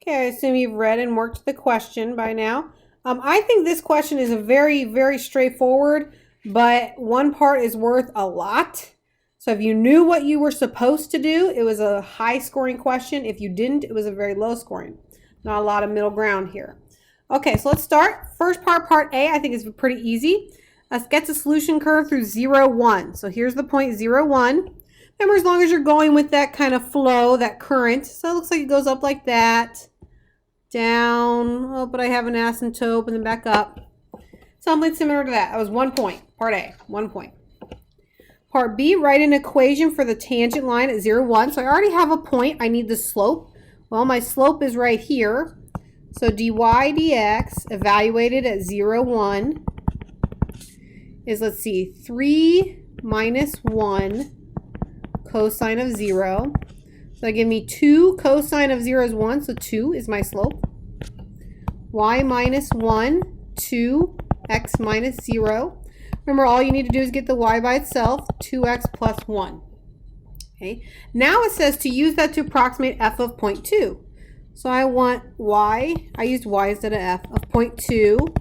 Okay, I assume you've read and worked the question by now. I think this question is a very straightforward, but one part is worth a lot. So if you knew what you were supposed to do, it was a high scoring question. If you didn't, it was a very low scoring. Not a lot of middle ground here. Okay, so let's start. First part A, I think is pretty easy. Let's get the solution curve through 0, 1. So here's the point 0, 1. Remember, as long as you're going with that kind of flow, that current, so it looks like it goes up like that. Down, oh, but I have an asymptote, and then back up. Something similar to that. That was 1 point, part A, 1 point. Part B, write an equation for the tangent line at 0, 1. So I already have a point. I need the slope. Well, my slope is right here. So dy dx evaluated at 0, 1 is, let's see, 3 minus 1 cosine of 0. So that give me 2 cosine of 0 is 1, so 2 is my slope. Y minus 1, 2, x minus 0. Remember, all you need to do is get the y by itself, 2x plus 1. Okay. Now it says to use that to approximate f of 0.2. So I want y, I used y instead of f, of 0.2.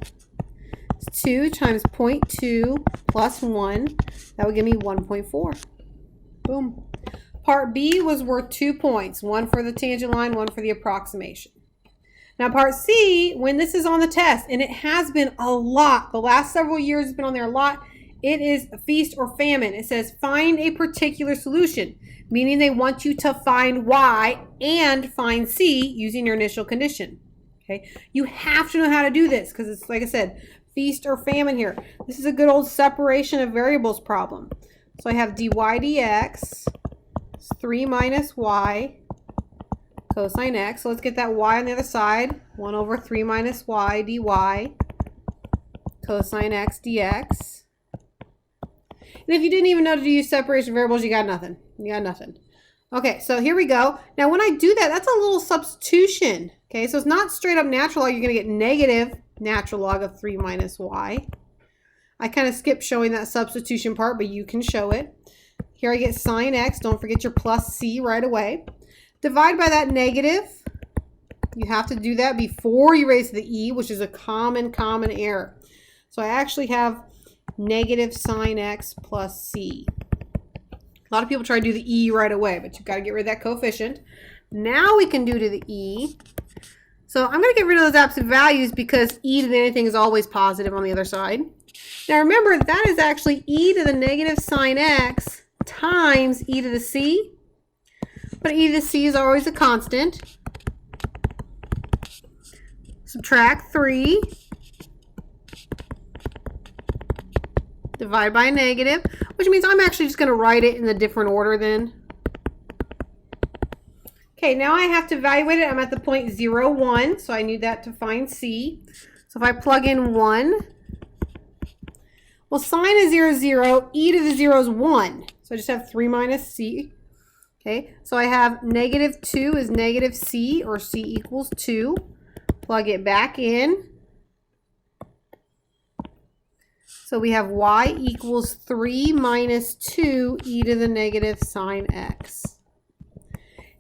2 times 0.2 plus 1, that would give me 1.4. Boom. Part B was worth 2 points, one for the tangent line, one for the approximation. Now part C, when this is on the test, and it has been a lot, the last several years it's been on there a lot, it is feast or famine. It says find a particular solution, meaning they want you to find Y and find C using your initial condition. Okay, you have to know how to do this because it's, like I said, feast or famine here. This is a good old separation of variables problem. So I have dy dx is 3 minus y cosine x. So let's get that y on the other side. 1 over 3 minus y dy cosine x dx. And if you didn't even know to use separation of variables, you got nothing. You got nothing. Okay, so here we go. Now when I do that, that's a little substitution. Okay, so it's not straight up natural log. You're going to get negative natural log of 3 minus y. I kind of skipped showing that substitution part, but you can show it. Here I get sine x. Don't forget your plus c right away. Divide by that negative. You have to do that before you raise to the e, which is a common error. So I actually have negative sine x plus c. A lot of people try to do the e right away, but you've got to get rid of that coefficient. Now we can do to the e. So I'm going to get rid of those absolute values because e to the anything is always positive on the other side. Now remember, that is actually e to the negative sine x times e to the c. But e to the c is always a constant. Subtract 3. Divide by a negative, which means I'm actually just going to write it in a different order then. Okay, now I have to evaluate it. I'm at the point 0, 1, so I need that to find c. So if I plug in 1, well, sine of 0 is 0, e to the 0 is 1. So I just have 3 minus c. Okay, so I have negative 2 is negative c, or c equals 2. Plug it back in. So we have y equals 3 minus 2 e to the negative sine x.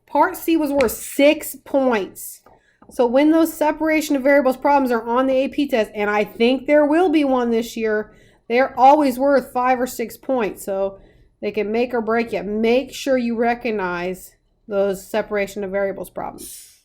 Part C was worth 6 points. So when those separation of variables problems are on the AP test, and I think there will be one this year, they're always worth 5 or 6 points. So they can make or break you. Make sure you recognize those separation of variables problems.